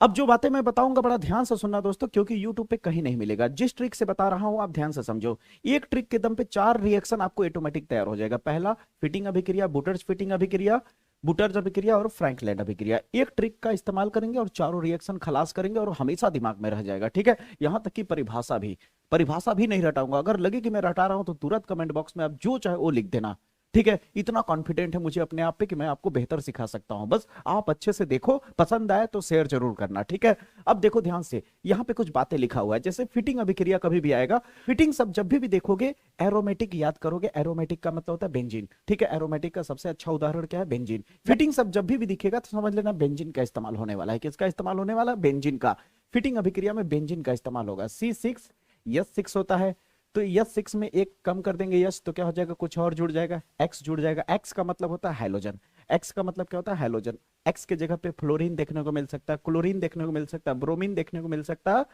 अब जो बातें मैं बताऊंगा बड़ा ध्यान से सुनना दोस्तों, क्योंकि YouTube पे कहीं नहीं मिलेगा। जिस ट्रिक से बता रहा हूं आप ध्यान से समझो। एक ट्रिक के दम पे 4 रिएक्शन आपको ऑटोमेटिक तैयार हो जाएगा। पहला फिटिंग अभिक्रिया, बुटर्स फिटिंग अभिक्रिया, बुटर्स अभिक्रिया और फ्रैंकलैंड अभिक्रिया। एक ट्रिक का इस्तेमाल करेंगे और चारों रिएक्शन खलास करेंगे और हमेशा दिमाग में रह जाएगा। ठीक है, यहां तक कि परिभाषा भी नहीं रटाऊंगा। अगर लगे कि मैं रटा रहा हूं तो तुरंत कमेंट बॉक्स में आप जो चाहे वो लिख देना। ठीक है, इतना कॉन्फिडेंट है मुझे अपने आप पे कि मैं आपको बेहतर सिखा सकता हूं। बस आप अच्छे से देखो, पसंद आए तो शेयर जरूर करना। ठीक है, अब देखो ध्यान से, यहां पे कुछ बातें लिखा हुआ है। जैसे फिटिंग अभिक्रिया कभी भी आएगा, फिटिंग सब जब भी देखोगे एरोमेटिक याद करोगे। एरोमेटिक का मतलब होता है बेंजीन। ठीक है, एरोमेटिक का सबसे अच्छा उदाहरण क्या है? बेंजीन। फिटिंग सब जब भी दिखेगा तो समझ लेना बेंजीन का इस्तेमाल होने वाला है। किसका इस्तेमाल होने वाला? बेंजीन का। फिटिंग अभिक्रिया में बेंजीन का इस्तेमाल होगा। C6H6 होता है, तो H6 में एक कम कर देंगे यश, तो क्या हो जाएगा? कुछ और जुड़ जाएगा, X जुड़ जाएगा। X का मतलब होता है हैलोजन। X का मतलब क्या होता है? हैलोजन। X के जगह पे फ्लोरीन देखने को मिल सकता है, क्लोरीन देखने को मिल सकता है, ब्रोमीन देखने को मिल सकता है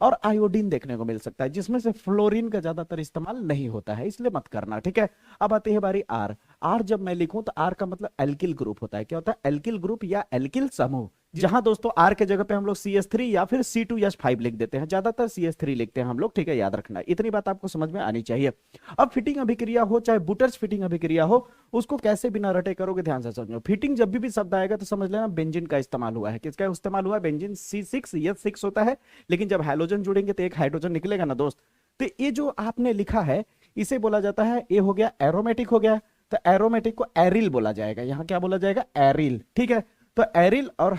और आयोडीन देखने को मिल सकता है, जिसमें से फ्लोरीन का ज्यादातर इस्तेमाल नहीं होता है, इसलिए मत करना। ठीक है, अब आती है बारी R। R जब मैं लिखूं तो R का मतलब एल्किल ग्रुप होता है। क्या होता है? एल्किल ग्रुप या एल्किल समूह। जहां दोस्तों R के जगह पे हम लोग CH3 या फिर C2H5 लिख देते हैं, ज्यादातर CH3 लिखते हैं हम लोग। ठीक है, याद रखना, इतनी बात आपको समझ में आनी चाहिए। अब फिटिंग अभिक्रिया हो चाहे बुटर्स फिटिंग अभिक्रिया हो, उसको कैसे बिना रटे करोगे ध्यान से समझो। फिटिंग जब भी शब्द आएगा तो समझ लेना बेंजीन का इस्तेमाल हुआ है। किसका इस्तेमाल हुआ है? बेंजीन। C6H6 होता है, लेकिन जब हाइड्रोजन जुड़ेंगे तो एक हाइड्रोजन निकलेगा ना दोस्त। तो ये जो आपने लिखा है इसे बोला जाता है, ये हो गया एरोमेटिक हो गया, तो एरोमेटिक को एरिल बोला जाएगा। यहां क्या बोला जाएगा? एरिल। ठीक है, तो एरिल और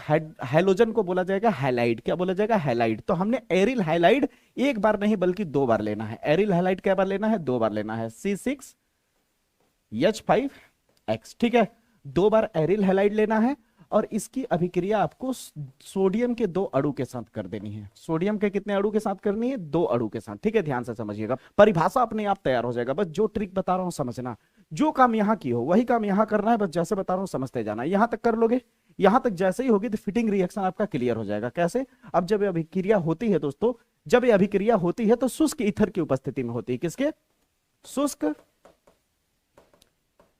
हैलोजन को बोला जाएगा हैलाइड। क्या बोला जाएगा? हैलाइड। तो हमने एरिल हैलाइड एक बार नहीं बल्कि 2 बार लेना है। एरिल हैलाइड क्या बार लेना है? 2 बार लेना है। C6H5X। ठीक है, 2 बार एरिल हैलाइड लेना है और इसकी अभिक्रिया आपको सोडियम के 2 अणु के साथ कर देनी है। सोडियम के कितने अणु के साथ करनी है? 2 अणु के साथ। ठीक है, ध्यान से समझिएगा, परिभाषा अपने आप तैयार हो जाएगा। बस जो ट्रिक बता रहा हूं समझना, जो काम यहां की हो वही काम यहां करना है। बस जैसे बता रहा हूं समझते जाना। यहां तक कर लोगे, यहां तक जैसे ही होगी तो फिटिंग रिएक्शन आपका क्लियर हो जाएगा। कैसे? अब जब ये अभिक्रिया होती है दोस्तों, जब ये अभिक्रिया होती है तो शुष्क ईथर की उपस्थिति में होती है। किसके? शुष्क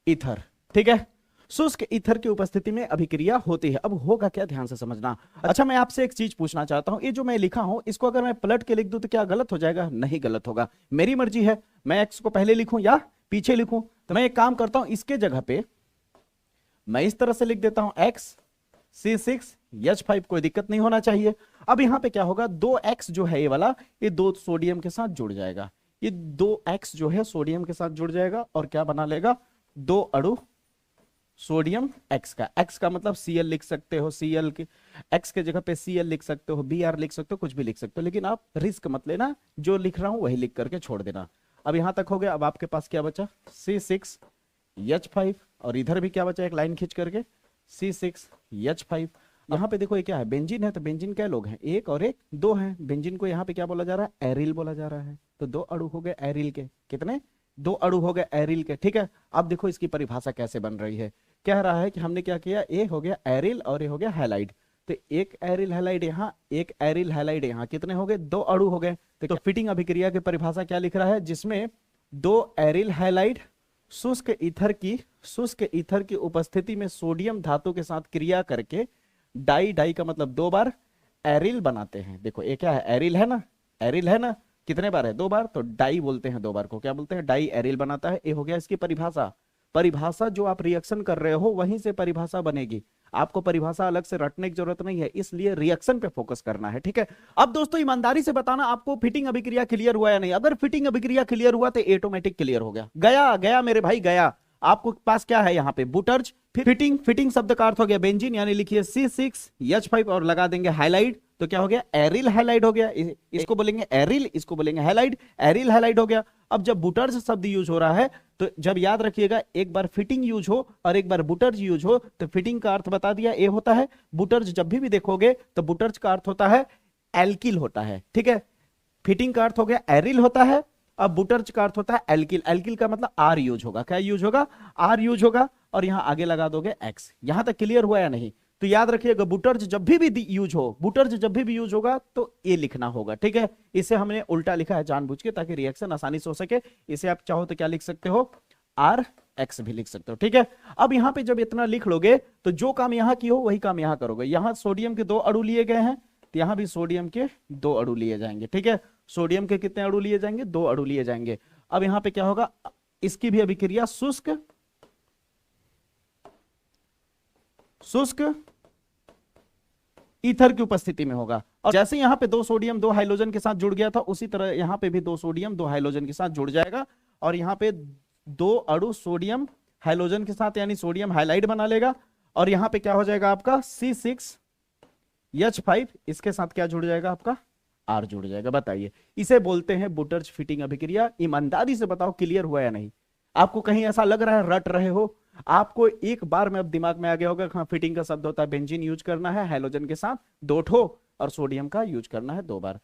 ईथर। ठीक है, शुष्क ईथर की उपस्थिति में अभिक्रिया होती है। अब होगा क्या? ध्यान से समझना। अच्छा, मैं आपसे एक चीज पूछना चाहता हूं, ये जो मैं लिखा हूं इसको अगर मैं पलट के लिख दूं तो क्या गलत हो जाएगा? नहीं गलत होगा, मेरी मर्जी है मैं X को पहले लिखूं या पीछे लिखूं। तो मैं एक काम करता हूं, इसके जगह पे मैं इस तरह से लिख देता हूं X C6H5, कोई दिक्कत नहीं होना चाहिए। अब यहां पे क्या होगा? 2X जो है ये वाला, ये 2 सोडियम के साथ जुड़ जाएगा। ये 2X जो है सोडियम के साथ जुड़ जाएगा और क्या बना लेगा? 2 अणु सोडियम X का। X का मतलब Cl लिख सकते हो, Cl के X के जगह पे Cl लिख सकते हो, Br लिख सकते हो, कुछ भी लिख सकते हो, लेकिन आप रिस्क मत लेना, जो लिख रहा हूं वही लिख करके छोड़ देना। अब यहां तक हो गया। अब आपके पास क्या बचा? C6H5 और इधर भी क्या बचा? एक लाइन खींच करके C6H5। यहाँ पे देखो ये क्या है? बेंजीन है, तो बेंजीन क्या लोग हैं? एक और एक 2 हैं। बेंजीन को यहाँ पे क्या बोला जा रहा है? एरिल बोला जा रहा है। तो 2 अणु हो गए एरिल के। कितने? 2 अणु हो गए एरिल के। ठीक है, अब देखो इसकी परिभाषा कैसे बन रही है। कह रहा है कि हमने क्या किया, ए हो गया एरिल और ये हो गया हैलाइड। तो एक एरिल हैलाइड यहाँ, एक एरिल हैलाइड यहाँ, कितने हो गए? 2 अणु हो गए। तो फिटिंग अभिक्रिया की परिभाषा क्या लिख रहा है? जिसमें 2 एरिल हैलाइड शुष्क ईथर की उपस्थिति में सोडियम धातु के साथ क्रिया करके डाई का मतलब 2 बार एरिल बनाते हैं। देखो ये क्या है? एरिल है ना, एरिल है ना, कितने बार है? 2 बार, तो डाई बोलते हैं 2 बार को। क्या बोलते हैं? डाई एरिल बनाता है। ये हो गया इसकी परिभाषा। परिभाषा जो आप रिएक्शन कर रहे हो वहीं से परिभाषा बनेगी, आपको परिभाषा अलग से रटने की जरूरत नहीं है, इसलिए रिएक्शन पे फोकस करना है। ठीक है, अब दोस्तों ईमानदारी से बताना आपको फिटिंग अभिक्रिया क्लियर हुआ या नहीं। अगर फिटिंग अभिक्रिया क्लियर हुआ तो ऑटोमेटिक क्लियर हो गया। गया गया मेरे भाई गया। आपको पास क्या है यहाँ पे? बुटर्स फिटिंग शब्द का अर्थ हो गया बेंजीन, यानी लिखिए C6H5 और लगा देंगे हाइलाइड, तो क्या हो गया? एरिल हैलाइड हो गया। इसको बोलेंगे एरिल, इसको बोलेंगे हैलाइड। एरिल हैलाइड हो गया। अब जब बुटर्स शब्द यूज हो रहा है तो जब याद रखिएगा, एक बार फिटिंग यूज हो और एक बार बुटर्स यूज हो, तो फिटिंग का अर्थ बता दिया ए होता है। बुटर्स जब भी देखोगे तो बुटर्स का अर्थ होता है एल्किल होता है। ठीक है, फिटिंग का अर्थ हो गया एरिल होता है। अब बुटर्स का अर्थ होता है एल्किल। एल्किल का मतलब आर यूज होगा। क्या यूज होगा? आर यूज होगा और यहां आगे लगा दोगे एक्स। यहां तक क्लियर हुआ या नहीं? तो याद रखिएगा बुटर्स जब भी यूज हो, बुटर्स जब भी यूज होगा तो ये लिखना होगा। ठीक है, इसे हमने उल्टा लिखा है जानबूझ के ताकि रिएक्शन आसानी से हो सके। इसे आप चाहो तो क्या लिख सकते हो? आर एक्स भी लिख सकते हो। ठीक है, अब यहां पे जब इतना लिख लोगे तो जो काम यहां की हो वही काम यहां करोगे। यहां सोडियम के 2 अणु लिए गए हैं, तो यहां भी सोडियम के 2 अणु लिए जाएंगे। ठीक है, सोडियम के कितने अणु लिए जाएंगे? 2 अणु लिए जाएंगे। अब यहां पे क्या होगा, इसकी भी अभिक्रिया शुष्क ईथर की उपस्थिति में होगा। और जैसे यहां पे 2 सोडियम 2 हाइड्रोजन के साथ जुड़ गया था, उसी तरह यहां पे भी 2 सोडियम 2 हाइड्रोजन के साथ जुड़ जाएगा और यहां पे 2 अणु सोडियम हाइड्रोजन के साथ यानी सोडियम हाइलाइड बना लेगा। और यहां पे क्या हो जाएगा आपका C6H5, इसके साथ क्या जुड़ जाएगा आपका? R जुड़ जाएगा। बताइए, इसे बोलते हैं बुटर्ज फिटिंग अभिक्रिया। ईमानदारी से बताओ क्लियर हुआ या नहीं? आपको कहीं ऐसा लग रहा है रट रहे हो? आपको एक बार में अब दिमाग में आ गया होगा, हाँ फिटिंग का शब्द होता है बेंजीन यूज करना है हाइड्रोजन के साथ 2 ठो और सोडियम का यूज करना है 2 बार।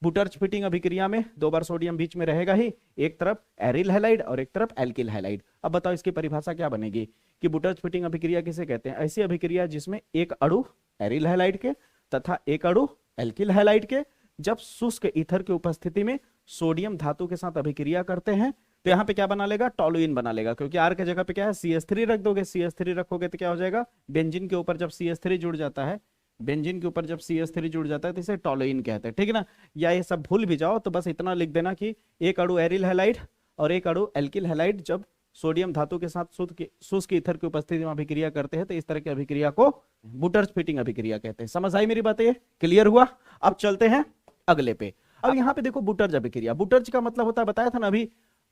बुटर्ज फिटिंग अभिक्रिया में 2 बार सोडियम बीच में रहेगा ही, एक तरफ एरिल हैलाइड और एक तरफ एल्किल हैलाइड। अब बताओ इसकी परिभाषा क्या बनेगी कि बुटर्ज फिटिंग अभिक्रिया किसे कहते हैं? ऐसी अभिक्रिया जिसमें एक अणु एरिल हैलाइड के तथा एक अणु एल्किल हैलाइड के जब शुष्क ईथर की उपस्थिति में सोडियम धातु के साथ अभिक्रिया करते हैं तो यहां पे क्या बना लेगा? टोलुइन बना लेगा, क्योंकि R के जगह पे क्या है? CH3 रख दोगे। CH3 रखोगे तो क्या हो जाएगा? बेंजीन के ऊपर जब CH3 जुड़ जाता है, बेंजीन के ऊपर जब CH3 जुड़ जाता है तो इसे टोलुइन कहते हैं। ठीक है ना? या ये सब भूल भी जाओ तो बस इतना लिख देना कि एक अणु एरिल हैलाइड और एक अणु एल्किल हैलाइड जब सोडियम धातु के साथ शुष्क ईथर की उपस्थिति में अभिक्रिया करते हैं तो इस तरह की अभिक्रिया को बुटर्ज फिटिंग अभिक्रिया कहते हैं। समझ आई मेरी बात? ये क्लियर हुआ? अब चलते हैं अगले पे। अब यहाँ पे देखो बुटर्ज अभिक्रिया, बुटर्ज का मतलब होता है, बताया था ना अभी,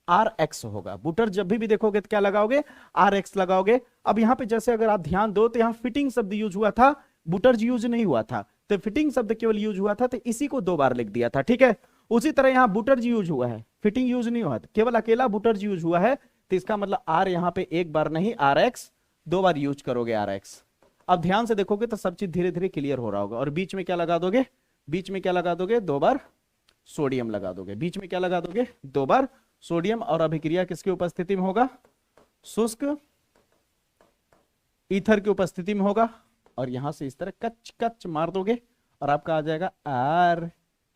RX होगा। बुटर्ज जब भी देखोगे तो क्या लगाओगे? RX लगाओगे। अब यहाँ पे जैसे अगर आप ध्यान दो तो यहाँ फिटिंग शब्द यूज हुआ था, बुटर्ज यूज नहीं हुआ था। तो फिटिंग शब्द केवल यूज हुआ था तो इसी को 2 बार लिख दिया था। ठीक है, उसी तरह यहाँ बुटर्ज यूज हुआ है, फिटिंग यूज नहीं हुआ था, केवल अकेला बुटर्ज यूज हुआ है। तो इसका मतलब R यहाँ पे 1 बार नहीं, RX 2 बार यूज करोगे RX। अब ध्यान से देखोगे तो सब चीज धीरे धीरे क्लियर हो रहा होगा। और बीच में क्या लगा दोगे? बीच में क्या लगा दोगे? 2 बार सोडियम लगा दोगे। बीच में क्या लगा दोगे? 2 बार सोडियम। और अभिक्रिया किसकी उपस्थिति में होगा? शुष्क ईथर की उपस्थिति में होगा। और यहां से इस तरह कच कच मार दोगे और आपका आ जाएगा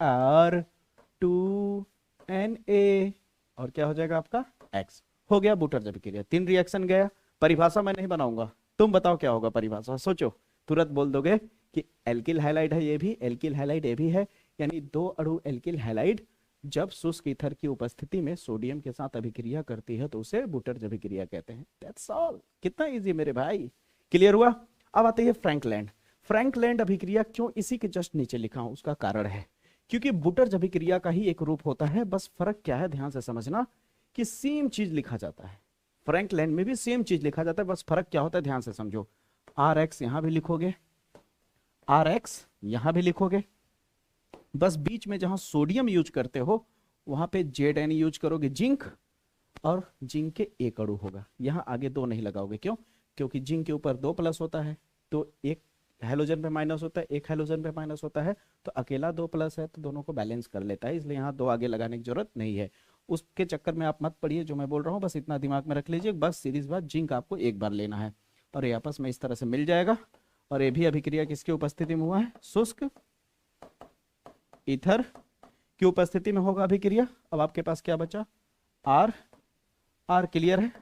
R2Na और क्या हो जाएगा आपका? X। हो गया बुटर्ज अभिक्रिया। 3 रिएक्शन गया। परिभाषा मैं नहीं बनाऊंगा, तुम बताओ क्या होगा परिभाषा? सोचो, तुरंत बोल दोगे कि एल्किल हैलाइड है, ये भी एल्किल हैलाइड, ये भी है, यानी 2 अणु एल्किल हैलाइड जब शुष्क ईथर की उपस्थिति में सोडियम के साथ अभिक्रिया करती है तो उसे बुटर्ज अभिक्रिया कहते हैं। That's all. कितना इजी मेरे भाई, क्लियर हुआ? अब आते हैं फ्रैंकलैंड। फ्रैंकलैंड अभिक्रिया क्यों इसी के जस्ट नीचे लिखा हूं, उसका कारण है क्योंकि बुटर्ज अभिक्रिया का ही एक रूप होता है। बस फर्क क्या है ध्यान से समझना कि सेम चीज लिखा जाता है, फ्रैंकलैंड में भी सेम चीज लिखा जाता है। बस फर्क क्या होता है ध्यान से समझो। RX यहां भी लिखोगे, RX यहां भी लिखोगे, बस बीच में जहां सोडियम यूज करते हो वहां पे Zn यूज करोगे, जिंक, और जिंक के 1 अणु होगा। यहां आगे 2 नहीं लगाओगे। क्यों? क्योंकि जिंक के ऊपर 2 प्लस होता है तो एक हैलोजन पे माइनस होता है, एक हैलोजन पे माइनस होता है, तो अकेला 2 प्लस है तो दोनों को बैलेंस कर लेता है, इसलिए यहाँ 2 आगे लगाने की जरूरत नहीं है। उसके चक्कर में आप मत पढ़िए जो मैं बोल रहा हूँ, बस इतना दिमाग में रख लीजिए। बस सीरीज बात, जिंक आपको 1 बार लेना है और ये आपस में इस तरह से मिल जाएगा। और ये भी अभिक्रिया किसकी उपस्थिति में हुआ है? शुष्क ईथर की उपस्थिति में होगा अभिक्रिया। अब आपके पास क्या बचा? R क्लियर है।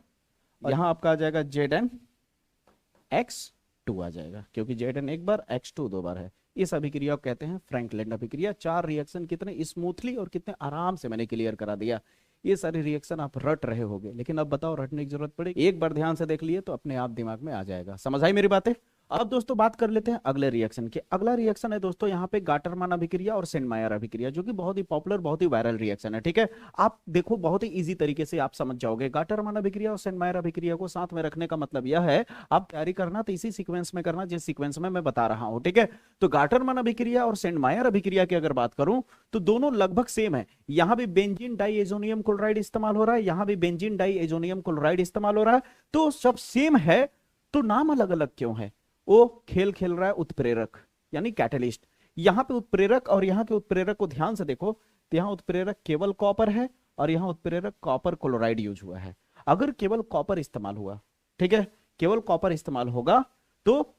और यहाँ आपका आ जाएगा ZnX2 आ जाएगा, क्योंकि Zn 1 बार, X2 2 बार है। इस अभिक्रिया को कहते हैं फ्रैंकलैंड अभिक्रिया। 4 रिएक्शन कितने स्मूथली और कितने आराम से मैंने क्लियर करा दिया। ये सारे रिएक्शन आप रट रहे होगे, लेकिन अब बताओ रटने की जरूरत पड़ेगी? एक बार ध्यान से देख लिए तो अपने आप दिमाग में आ जाएगा। समझ आई मेरी बातें? अब दोस्तों बात कर लेते हैं अगले रिएक्शन की। अगला रिएक्शन है दोस्तों यहाँ पे गाटरमान अभिक्रिया और सेंडमायर अभिक्रिया, जो कि बहुत ही पॉपुलर, बहुत ही वायरल रिएक्शन है। ठीक है, आप देखो बहुत ही इजी तरीके से आप समझ जाओगे। गाटरमान अभिक्रिया और सेंडमायर अभिक्रिया को साथ में रखने का मतलब यह है, आप तैयारी करना तो इसी सीक्वेंस में करना जिस सीक्वेंस में मैं बता रहा हूं। ठीक है, तो गाटरमान अभिक्रिया और सेंडमायर अभिक्रिया की अगर बात करूं तो दोनों लगभग सेम है। यहां भी बेंजीन डाई एजोनियम क्लोराइड इस्तेमाल हो रहा है, यहां भी बेंजीन डाई एजोनियम क्लोराइड इस्तेमाल हो रहा है, तो सब सेम है, तो नाम अलग अलग क्यों है? वो खेल रहा है उत्प्रेरक यानी कैटलिस्ट। यहां पे उत्प्रेरक और यहां के उत्प्रेरक को ध्यान से देखो तो यहां उत्प्रेरक केवल कॉपर है और यहां उत्प्रेरक कॉपर क्लोराइड यूज हुआ है। अगर केवल कॉपर इस्तेमाल हुआ, ठीक है, केवल कॉपर इस्तेमाल होगा तो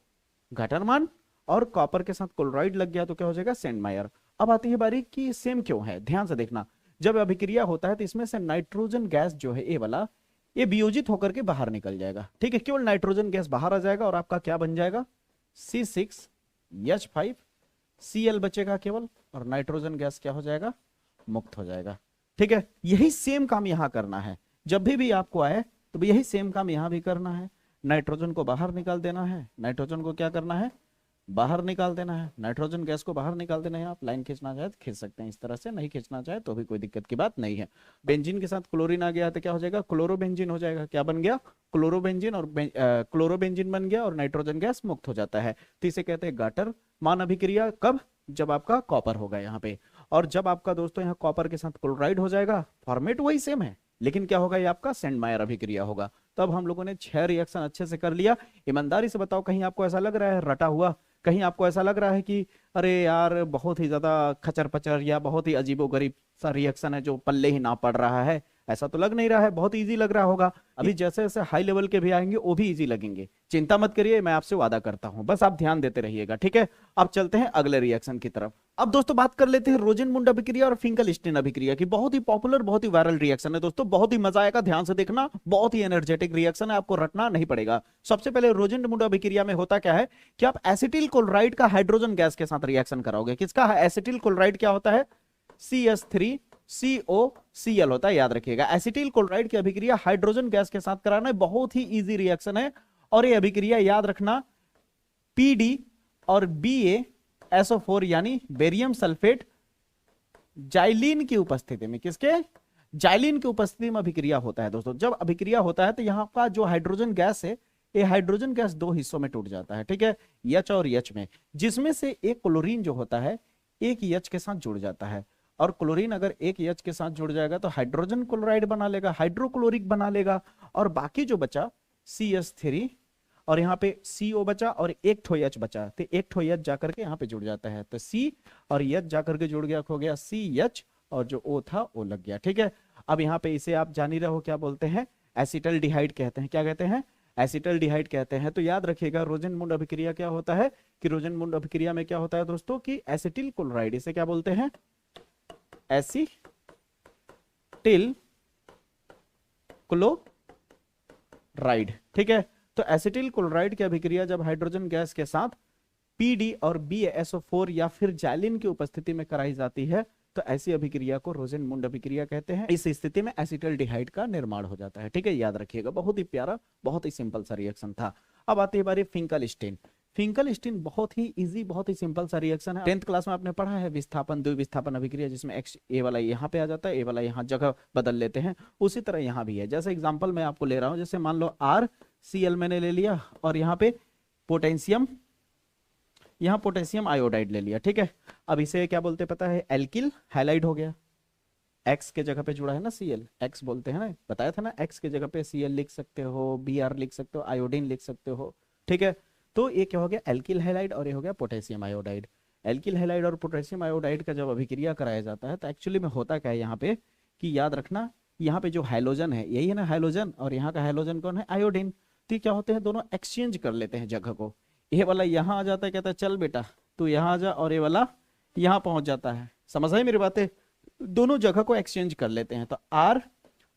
गाटरमान, और कॉपर के साथ क्लोराइड लग गया तो क्या हो जाएगा? सेंडमायर। अब आती है बारी कि सेम क्यों है। ध्यान से देखना, जब अभिक्रिया होता है तो इसमें से नाइट्रोजन गैस जो है, ए वाला, ये वियोजित होकर के बाहर निकल जाएगा। ठीक है, केवल नाइट्रोजन गैस बाहर आ जाएगा और आपका क्या बन जाएगा? C6H5 Cl बचेगा केवल और नाइट्रोजन गैस क्या हो जाएगा, मुक्त हो जाएगा। ठीक है, यही सेम काम यहां करना है। जब भी आपको आए तो यही सेम काम यहां भी करना है। नाइट्रोजन को बाहर निकाल देना है, नाइट्रोजन को क्या करना है, बाहर निकाल देना है, नाइट्रोजन गैस को बाहर निकाल देना है। आप लाइन खींचना चाहे तो खींच सकते हैं इस तरह से, नहीं खींचना चाहे तो भी कोई दिक्कत की बात नहीं है। बेंजीन के साथ क्लोरीन आ गया तो क्या हो जाएगा, क्लोरोबेंजीन हो जाएगा। क्या बन गया, क्लोरोबेंजीन, और क्लोरोबेंजीन बन गया और नाइट्रोजन गैस मुक्त हो जाता है। तो इसे कहते हैं गाटर मान अभिक्रिया। कब, जब आपका कॉपर होगा यहाँ पे, और जब आपका दोस्तों यहाँ कॉपर के साथ क्लोराइड हो जाएगा, फॉर्मेट वही सेम है, लेकिन क्या होगा, ये आपका सेंडमायर अभिक्रिया होगा। तब हम लोगों ने 6 रिएक्शन अच्छे से कर लिया। ईमानदारी से बताओ, कहीं आपको ऐसा लग रहा है रटा हुआ, कहीं आपको ऐसा लग रहा है कि अरे यार बहुत ही ज्यादा खचर पचर या बहुत ही अजीबोगरीब सा रिएक्शन है जो पल्ले ही ना पड़ रहा है? ऐसा तो लग नहीं रहा है, बहुत इजी लग रहा होगा। अभी जैसे जैसे हाई लेवल के भी आएंगे वो भी इजी लगेंगे, चिंता मत करिए, मैं आपसे वादा करता हूं, बस आप ध्यान देते रहिएगा। ठीक है, अब चलते हैं अगले रिएक्शन की तरफ। अब दोस्तों बात कर लेते हैं रोजेनमुंड अभिक्रिया और फिंकलस्टीन अभिक्रिया की। बहुत ही पॉपुलर, बहुत ही वायरल रिएक्शन है दोस्तों, बहुत ही मजा आएगा, ध्यान से देखना, बहुत ही एनर्जेटिक रिएक्शन है, आपको रटना नहीं पड़ेगा। सबसे पहले रोजेनमुंड अभिक्रिया में होता क्या है कि आप एसिटिल क्लोराइड का हाइड्रोजन गैस के साथ रिएक्शन कराओगे। किसका, एसिटिल क्लोराइड क्या होता है, CH3COCl होता है, याद रखिएगा। एसिटिल क्लोराइड की अभिक्रिया हाइड्रोजन गैस के साथ कराना बहुत ही इजी रिएक्शन है, और ये अभिक्रिया याद रखना PD और BaSO4 यानी बेरियम सल्फेट जाइलिन की उपस्थिति में, किसके, जाइलिन की उपस्थिति में अभिक्रिया होता है। दोस्तों जब अभिक्रिया होता है तो यहाँ का जो हाइड्रोजन गैस है, ये हाइड्रोजन गैस 2 हिस्सों में टूट जाता है। ठीक है, H और H में, जिसमें से एक क्लोरीन जो होता है एक H के साथ जुड़ जाता है, और क्लोरीन अगर एक H के साथ जुड़ जाएगा तो हाइड्रोजन क्लोराइड बना लेगा, हाइड्रोक्लोरिक बना लेगा, और बाकी जो बचा CH3 और यहाँ पे CO बचा और एक ठो H बचा, तो एक ठो H जाकर के यहाँ पे जुड़ जाता है, तो C और H जाकर के जुड़ गया, हो गया CH, और जो O था वो लग गया। ठीक है, अब यहाँ पे इसे आप जान ही रहे हो क्या बोलते हैं, एसिटल्डिहाइड कहते हैं। क्या कहते हैं, एसिटल्डिहाइड कहते हैं। तो याद रखिएगा रोजेनमुंड अभिक्रिया क्या होता है कि रोजेनमुंड अभिक्रिया में क्या होता है दोस्तों कि एसिटिल क्लोराइड, इसे क्या बोलते हैं, एसिटिल क्लोराइड। ठीक है, तो एसिटिल क्लोराइड की अभिक्रिया जब हाइड्रोजन गैस के साथ PD और BaSO4 या फिर जाइलिन की उपस्थिति में कराई जाती है तो ऐसी अभिक्रिया को रोजेनमुंड अभिक्रिया कहते हैं। इस स्थिति में एसिटल्डिहाइड का निर्माण हो जाता है। ठीक है, याद रखिएगा, बहुत ही प्यारा, बहुत ही सिंपल सा रिएक्शन था। अब आती है बारी फिंकलस्टीन। फिंकलस्टीन बहुत ही इजी, बहुत ही सिंपल सा रिएक्शन है। 10th क्लास में आपने पढ़ा है विस्थापन द्विविस्थापन अभिक्रिया, जिसमें एक्स ए वाला यहाँ पे आ जाता है, ए वाला यहाँ जगह बदल लेते हैं, उसी तरह यहाँ भी है। जैसे एग्जांपल मैं आपको ले रहा हूँ, जैसे मान लो RCl मैंने ले लिया और यहाँ पे पोटेशियम, यहाँ पोटेशियम आयोडाइड ले लिया। ठीक है, अब इसे क्या बोलते पता है, एल्किल हैलाइड हो गया। X के जगह पे जुड़ा है ना Cl, X बोलते हैं ना, बताया था ना, X के जगह पे Cl लिख सकते हो, Br लिख सकते हो, आयोडीन लिख सकते हो। ठीक है, तो ये क्या हो गया, एल्किल हैलाइड, और ये हो गया पोटेशियम आयोडाइड। एल्किल हैलाइड और पोटेशियम आयोडाइड का जब अभिक्रिया कराया जाता है तो एक्चुअली में होता क्या है यहाँ पे कि याद रखना, यहाँ पे जो हाइलोजन है यही है ना हाइलोजन, और यहाँ का हाइलोजन कौन है, आयोडीन। तो ये क्या होते हैं, दोनों एक्सचेंज कर लेते हैं जगह को। ये वाला यहाँ आ जाता है, कहता है चल बेटा तू यहाँ आ जा, और ये वाला यहाँ पहुंच जाता है। समझ आई मेरी बातें, दोनों जगह को एक्सचेंज कर लेते हैं। तो R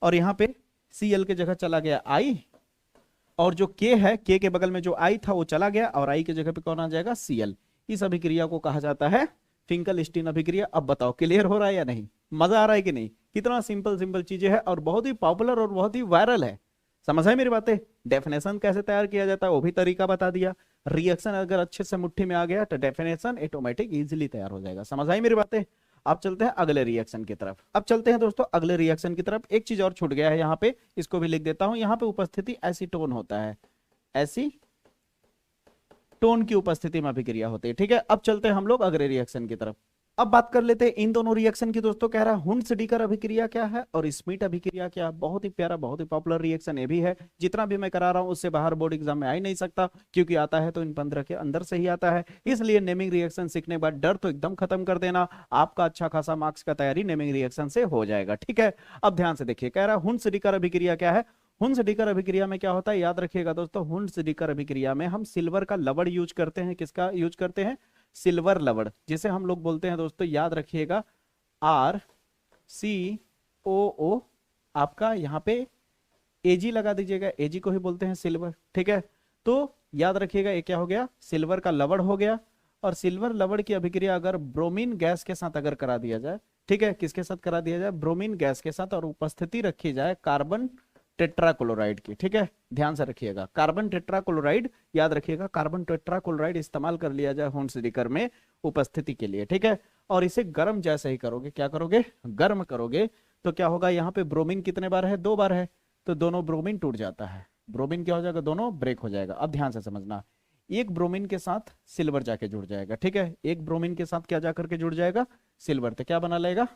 और यहाँ पे Cl के जगह चला गया I, और जो K है, K के बगल में जो I था वो चला गया, और I की जगह पे कौन आ जाएगा, Cl। इस अभिक्रिया को कहा जाता है फिंकलस्टीन अभिक्रिया। अब बताओ क्लियर हो रहा है या नहीं, मजा आ रहा है कि नहीं? कितना सिंपल सिंपल चीजें हैं और बहुत ही पॉपुलर और बहुत ही वायरल है। समझ है मेरी बातें? डेफिनेशन कैसे तैयार किया जाता है वो भी तरीका बता दिया। रिएक्शन अगर अच्छे से मुट्ठी में आ गया तो डेफिनेशन ऑटोमेटिक इजीली तैयार हो जाएगा। समझ आई मेरी बातें? अब चलते हैं अगले रिएक्शन की तरफ। अब चलते हैं दोस्तों अगले रिएक्शन की तरफ। एक चीज और छूट गया है यहाँ पे, इसको भी लिख देता हूं। यहाँ पे उपस्थिति एसीटोन होता है, एसीटोन की उपस्थिति में अभिक्रिया होती है। ठीक है, अब चलते हैं हम लोग अगले रिएक्शन की तरफ। अब बात कर लेते हैं इन दोनों रिएक्शन की। दोस्तों कह रहा है हुंस-डीकर अभिक्रिया क्या है और स्मिट अभिक्रिया क्या है। बहुत ही प्यारा, बहुत ही पॉपुलर रिएक्शन ये भी है। जितना भी मैं करा रहा हूं उससे बाहर बोर्ड एग्जाम में आ ही नहीं सकता, क्योंकि आता है तो इन 15 के अंदर से ही आता है। इसलिए नेमिंग रिएक्शन सीखने के बाद डर तो एकदम खत्म कर देना, आपका अच्छा खासा मार्क्स का तैयारी नेमिंग रिएक्शन से हो जाएगा। ठीक है, अब ध्यान से देखिए, कह रहा है हुंस-डीकर अभिक्रिया क्या है। हुंस-डीकर अभिक्रिया में क्या होता है, याद रखिएगा दोस्तों। हुंस-डीकर अभिक्रिया में हम सिल्वर का लवण यूज करते हैं। किसका यूज करते हैं? सिल्वर लवण, जिसे हम लोग बोलते हैं दोस्तों, याद रखिएगा RCOO। आपका यहाँ पे Ag लगा दीजिएगा, Ag को ही बोलते हैं सिल्वर। ठीक है, तो याद रखिएगा ये क्या हो गया, सिल्वर का लवण हो गया। और सिल्वर लवण की अभिक्रिया अगर ब्रोमीन गैस के साथ अगर करा दिया जाए, ठीक है, किसके साथ करा दिया जाए, ब्रोमीन गैस के साथ, और उपस्थिति रखी जाए कार्बन टेट्राक्लोराइड की, ठीक है, ध्यान से रखिएगा, कार्बन टेट्राक्लोराइड, याद रखिएगा, कार्बन टेट्राक्लोराइड इस्तेमाल कर लिया जाए हुंसडीकर में उपस्थिति के लिए, ठीक है, और इसे गर्म जैसे ही करोगे, क्या करोगे, गर्म करोगे, तो क्या होगा, यहाँ पे ब्रोमीन कितने बार है, 2 बार है, तो दोनों ब्रोमीन टूट जाता है, ब्रोमीन क्या हो जाएगा, दोनों ब्रेक हो जाएगा। अब ध्यान से समझना, एक ब्रोमीन के साथ सिल्वर जाके जुड़ जाएगा, ठीक है, एक ब्रोमीन के साथ क्या जाकर के जुड़ जाएगा, सिल्वर, तो क्या बना लेगा,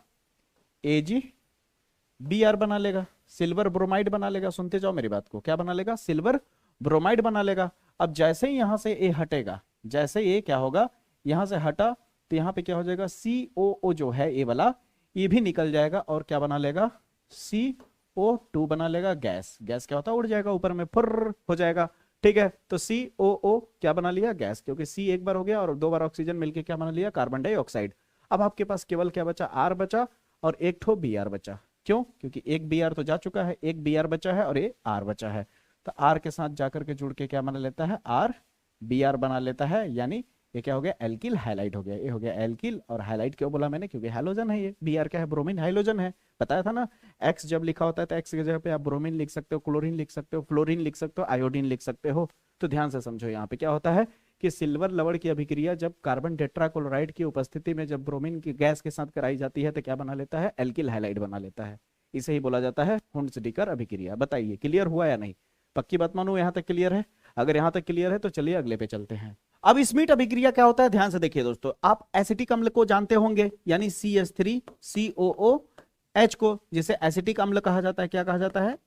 AgBr बना लेगा, सिल्वर ब्रोमाइड बना लेगा, सुनते जाओ मेरी बात को, क्या बना लेगा, सिल्वर ब्रोमाइड बना लेगा। अब जैसे ही यहां से ए हटेगा, जैसे ये क्या होगा, यहां से हटा, तो यहां पे क्या हो जाएगा, COO जो है ए वाला, ये भी निकल जाएगा और क्या बना लेगा, CO2 बना लेगा, गैस, गैस क्या होता है, उड़ जाएगा ऊपर में, फुर्र हो जाएगा, ठीक है, तो COO क्या बना लिया, गैस, क्योंकि C एक बार हो गया और 2 बार ऑक्सीजन मिलके क्या बना लिया, कार्बन डाइऑक्साइड। अब आपके पास केवल क्या बचा, R बचा और एक ठो Br बचा, क्यों, क्योंकि एक Br तो जा चुका है, एक Br बचा है और ये R बचा है, तो R के साथ जाकर के जुड़ के क्या बना लेता है, RBr बना लेता है, यानी ये क्या हो गया, एल्किल हाइलाइट हो गया, ये हो गया एल्किल। और हाइलाइट क्यों बोला मैंने, क्योंकि हैलोजन है ये, Br क्या है, ब्रोमीन हाइलोजन है, बताया था ना, X जब लिखा होता है तो X की जगह पे आप ब्रोमीन लिख सकते हो, क्लोरीन लिख सकते हो, फ्लोरीन लिख सकते हो, आयोडीन लिख सकते हो। तो ध्यान से समझो, यहाँ पे क्या होता है कि सिल्वर लवण की अभिक्रिया जब कार्बन टेट्राक्लोराइड की उपस्थिति में जब ब्रोमीन की गैस के साथ कराई जाती है तो क्या बना लेता है, एल्किल हाइलाइट बना लेता है, इसे ही बोला जाता है हुंसडीकर अभिक्रिया। बताइए क्लियर हुआ या नहीं, पक्की बात मानो, यहां तक क्लियर है, अगर यहां तक क्लियर है तो चलिए अगले पे चलते हैं। अब स्मीट अभिक्रिया क्या होता है, ध्यान से देखिए दोस्तों, आप एसिटिक अम्ल को जानते होंगे, यानी CH3COOH को, जिसे एसिटिक अम्ल कहा जाता है, क्या कहा जाता है,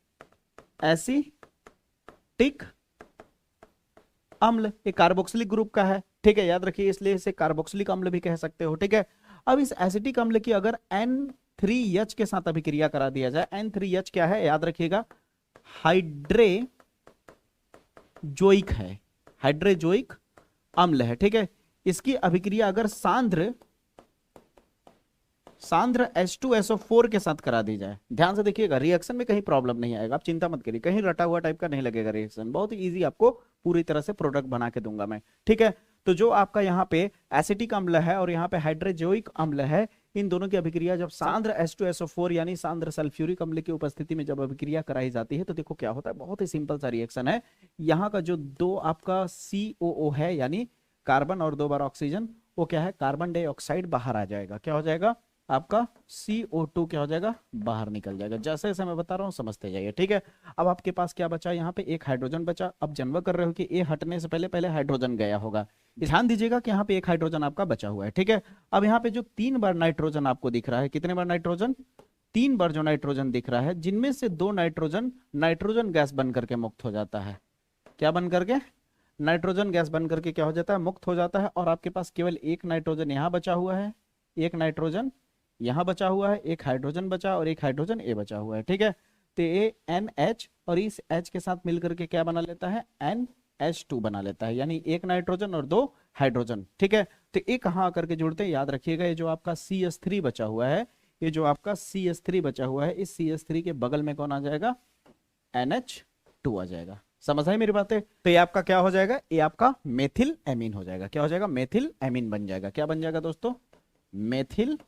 एसिटिक अम्ल, ये कार्बोक्सिलिक ग्रुप का है, ठीक है, याद रखिए, इसलिए इसे कार्बोक्सिलिक अम्ल भी कह सकते हो, ठीक है। अब इस एसिटिक अम्ल की अगर N3H के साथ अभिक्रिया करा दिया जाए, N3H क्या है, याद रखिएगा, हाइड्रेजोइक है, हाइड्रेजोइक अम्ल है, ठीक है। इसकी अभिक्रिया अगर सांद्र H2SO4 के साथ करा दी जाए, ध्यान से देखिएगा, रिएक्शन में कहीं प्रॉब्लम नहीं आएगा, आप चिंता मत करिए, कहीं रटा हुआ टाइप का नहीं लगेगा रिएक्शन, बहुत ही इजी, आपको पूरी तरह से प्रोडक्ट बना के दूंगा मैं, ठीक है। तो जो आपका यहाँ पे एसिटिक अम्ल है और यहाँ पे हाइड्रोजोइक अम्ल है, इन दोनों की अभिक्रिया जब सांद्र H2SO4 यानी सांद्र सल्फ्यूरिक अम्ल की उपस्थिति में जब अभिक्रिया कराई जाती है, तो देखो क्या होता है, बहुत ही सिंपल सा रिएक्शन है। यहाँ का जो 2 आपका COO है, यानी कार्बन और 2 बार ऑक्सीजन, वो क्या है, कार्बन डाइऑक्साइड बाहर आ जाएगा, क्या हो जाएगा, आपका CO2 क्या हो जाएगा, बाहर निकल जाएगा। जैसे जैसे मैं बता रहा हूँ समझते जाइए, ठीक है। अब आपके पास क्या बचा, यहाँ पे एक हाइड्रोजन बचा। अब जनवा कर रहे हो कि ए हटने से पहले पहले हाइड्रोजन गया होगा, ध्यान दीजिएगा कि यहाँ पे एक हाइड्रोजन आपका बचा हुआ है, ठीक है। अब यहाँ पे जो 3 बार नाइट्रोजन आपको दिख रहा है, कितने बार नाइट्रोजन, 3 बार जो नाइट्रोजन दिख रहा है, जिनमें से 2 नाइट्रोजन नाइट्रोजन गैस बन करके मुक्त हो जाता है, क्या बन करके, नाइट्रोजन गैस बन करके क्या हो जाता है, मुक्त हो जाता है। और आपके पास केवल एक नाइट्रोजन यहाँ बचा हुआ है, एक नाइट्रोजन यहां बचा हुआ है, एक हाइड्रोजन बचा और एक हाइड्रोजन ए बचा हुआ है, ठीक है। तो ये NH और इस H के साथ मिलकर के क्या बना लेता है, NH2 बना लेता है, यानी एक नाइट्रोजन और 2 हाइड्रोजन, ठीक है। तो ये कहाँ आकर के जुड़ते हैं, याद रखिएगा, ये जो आपका CH3 बचा हुआ है, ये जो आपका CH3 बचा हुआ है, इस CH3 के बगल में कौन आ जाएगा, NH2 आ जाएगा। समझ आई मेरी बातें, तो ये आपका क्या हो जाएगा, ये आपका मेथिल एमीन हो जाएगा, क्या हो जाएगा, मेथिल एमीन बन जाएगा, क्या बन जाएगा दोस्तों, मेथिल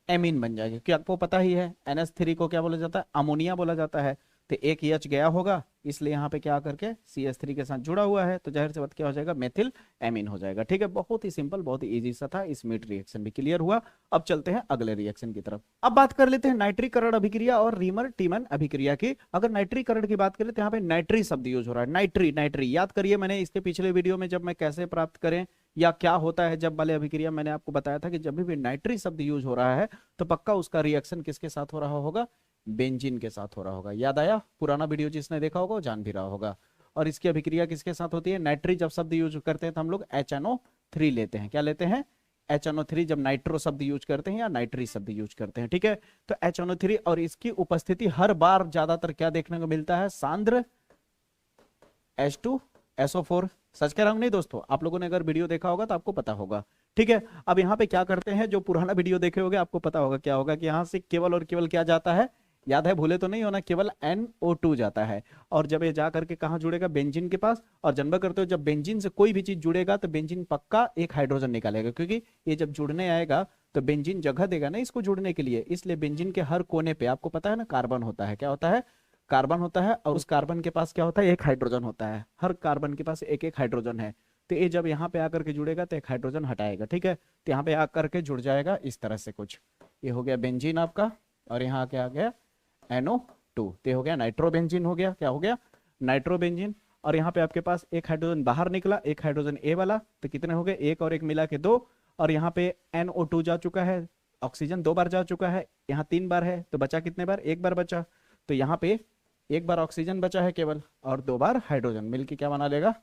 एमीन बन जाएगी। क्योंकि आपको पता ही है NH3 को क्या बोला जाता है, अमोनिया बोला जाता है, तो एक H गया होगा, इसलिए यहाँ पे क्या करके CH3 के साथ जुड़ा हुआ है, तो जाहिर सी बात क्या हो जाएगा, मेथिल एमीन हो जाएगा, ठीक है। बहुत ही सिंपल, बहुत ही इजी सा था, स्मीट रिएक्शन भी क्लियर हुआ। अब चलते हैं अगले रिएक्शन की तरफ। अब बात कर लेते हैं नाइट्रीकरण अभिक्रिया और रीमर टीमन अभिक्रिया की। अगर नाइट्रीकरण की बात करें तो यहाँ पे नाइट्री शब्द यूज हो रहा है, नाइट्री, नाइट्री याद करिए, मैंने इसके पिछले वीडियो में जब मैं कैसे प्राप्त करें या क्या होता है जब वाले अभिक्रिया, मैंने आपको बताया था कि जब भी नाइट्री शब्द यूज हो रहा है तो पक्का उसका रिएक्शन किसके साथ हो रहा होगा, बेंजीन के साथ हो रहा होगा। याद आया, पुराना वीडियो जिसने देखा होगा वो जान भी रहा होगा। और इसकी अभिक्रिया किसके साथ होती है, नाइट्री जब शब्द यूज करते हैं तो हम लोग HNO3 लेते हैं, क्या लेते हैं, HNO3 जब नाइट्रो शब्द यूज करते हैं या नाइट्री शब्द यूज करते हैं, ठीक है। तो HNO3 और इसकी उपस्थिति हर बार ज्यादातर क्या देखने को मिलता है, सांद्र H2SO4। सच कह रहा हूं नहीं दोस्तों, आप लोगों ने अगर वीडियो देखा होगा तो आपको पता होगा, ठीक है। अब यहाँ पे क्या करते हैं, जो पुराना वीडियो देखे होगे आपको पता होगा क्या होगा, कि यहाँ से केवल और केवल क्या जाता है, याद है, भूले तो नहीं हो ना, केवल NO2 जाता है। और जब ये जा करके कहाँ जुड़ेगा, बेंजीन के पास। और जानबा करते हो जब बेंजीन से कोई भी चीज जुड़ेगा तो बेंजीन पक्का एक हाइड्रोजन निकालेगा, क्योंकि ये जब जुड़ने आएगा तो बेंजीन जगह देगा ना इसको जुड़ने के लिए। इसलिए बेंजीन के हर कोने पे आपको पता है ना कार्बन होता है। क्या होता है, कार्बन होता है। और उस कार्बन के पास क्या होता है, एक हाइड्रोजन होता है। हर कार्बन के पास एक एक हाइड्रोजन है। तो ये जब यहाँ पे आकर के जुड़ेगा तो एक हाइड्रोजन हटाएगा, ठीक है। तो यहाँ पे आकर के जुड़ जाएगा इस तरह से कुछ। ये हो गया बेंजीन आपका, और यहाँ आके आ गया NO2। तो हो गया नाइट्रोबेंजीन, हो गया, क्या हो गया, नाइट्रोबेंजीन। और यहाँ पे आपके पास एक हाइड्रोजन बाहर निकला, एक हाइड्रोजन ए वाला। तो कितने हो गए, एक और एक मिला के 2। और यहाँ पे NO2 जा चुका है, ऑक्सीजन 2 बार जा चुका है, यहाँ 3 बार है। तो बचा कितने बार, 1 बार बचा। तो यहाँ पे 1 बार ऑक्सीजन बचा है केवल, और 2 बार हाइड्रोजन मिलके क्या बना लेगा,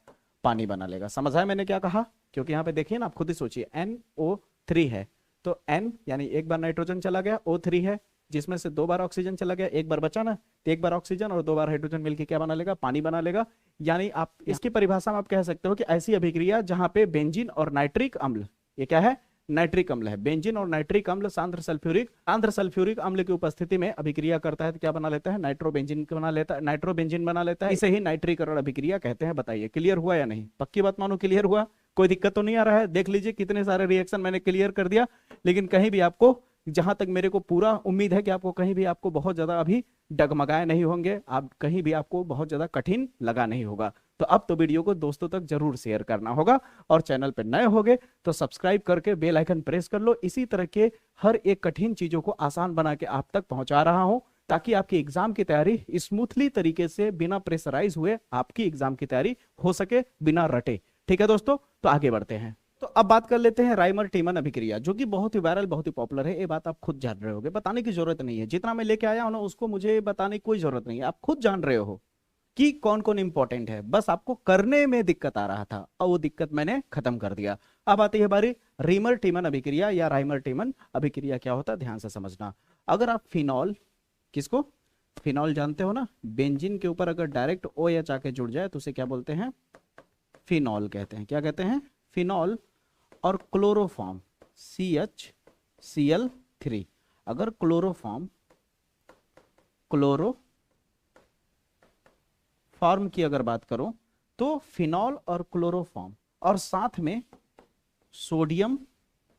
पानी बना लेगा। समझ आया मैंने क्या कहा, क्योंकि यहाँ पे देखिए ना, आप खुद ही सोचिए, NO3 है तो N यानी 1 बार नाइट्रोजन चला गया, O3 है जिसमें से 2 बार ऑक्सीजन चला गया, 1 बार बचा ना। तो 1 बार ऑक्सीजन और 2 बार हाइड्रोजन मिलके क्या बना लेगा, पानी बना लेगा। यानी आप इसकी परिभाषा में आप कह सकते हो कि ऐसी अभिक्रिया जहां पे बेंजीन और नाइट्रिक अम्ल, ये क्या है, नाइट्रिक अम्ल है, बेंजीन और नाइट्रिक अम्ल सांद्र सल्फ्यूरिक अम्ल की उपस्थिति में अभिक्रिया करता है तो क्या बना लेता है, नाइट्रोबेंजीन बना लेता है। इसे ही नाइट्रीकरण अभिक्रिया कहते हैं। बताइए क्लियर हुआ या नहीं, पक्की बात मानो क्लियर हुआ, कोई दिक्कत तो नहीं आ रहा है। देख लीजिए कितने सारे रिएक्शन मैंने क्लियर कर दिया, लेकिन कहीं भी आपको, जहां तक मेरे को पूरा उम्मीद है कि आपको कहीं भी आपको बहुत ज्यादा अभी डगमगाए नहीं होंगे, आप कहीं भी आपको बहुत ज्यादा कठिन लगा नहीं होगा। तो अब तो वीडियो को दोस्तों तक जरूर शेयर करना होगा, और चैनल पर नए होगे तो सब्सक्राइब करके बेल आइकन प्रेस कर लो। इसी तरह के हर एक कठिन चीजों को आसान बना के आप तक पहुंचा रहा हूं, ताकि आपकी एग्जाम की तैयारी स्मूथली तरीके से बिना प्रेशराइज हुए आपकी एग्जाम की तैयारी हो सके, बिना रटे। ठीक है दोस्तों, तो आगे बढ़ते हैं। तो अब बात कर लेते हैं राइमर टीमन अभिक्रिया, जो कि बहुत ही वायरल, बहुत ही पॉपुलर है। ये बात आप खुद जान रहे होगे, बताने की जरूरत नहीं है। जितना मैं लेके आया हूं ना, उसको मुझे बताने की कोई जरूरत नहीं है, आप खुद जान रहे हो कि कौन कौन इंपॉर्टेंट है। बस आपको करने में दिक्कत आ रहा था, और वो दिक्कत मैंने खत्म कर दिया। अब आती है बारी रीमर टीमन अभिक्रिया या राइमर टीमन अभिक्रिया। क्या होता है, ध्यान से समझना। अगर आप फिनॉल, किसको, फिनॉल जानते हो ना, बेंजीन के ऊपर अगर डायरेक्ट OH आके जुड़ जाए तो उसे क्या बोलते हैं, फिनॉल कहते हैं। क्या कहते हैं, फिनॉल। और क्लोरोफॉर्म CHCl3, अगर क्लोरोफॉर्म की अगर बात करो तो फिनॉल और क्लोरोफॉर्म, और साथ में सोडियम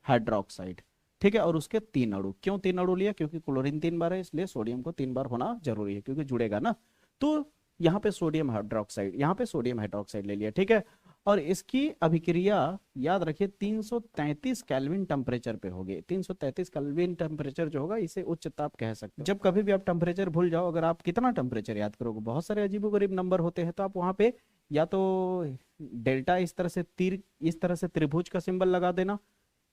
हाइड्रोक्साइड, ठीक है। और उसके 3 अणु। क्यों 3 अणु लिया, क्योंकि क्लोरीन 3 बार है, इसलिए सोडियम को 3 बार होना जरूरी है, क्योंकि जुड़ेगा ना। तो यहाँ पे सोडियम हाइड्रोक्साइड, यहाँ पे सोडियम हाइड्रोक्साइड ले लिया, ठीक है। और इसकी अभिक्रिया याद रखिए 333 केल्विन टेम्परेचर पे होगी। 333 केल्विन टेम्परेचर जो होगा, इसे उच्च ताप कह सकते हैं। जब कभी भी आप टेम्परेचर भूल जाओ, अगर आप कितना टेम्परेचर याद करोगे, बहुत सारे अजीबोगरीब नंबर होते हैं, तो आप वहां पे या तो डेल्टा इस तरह से तीर, इस तरह से त्रिभुज का सिंबल लगा देना,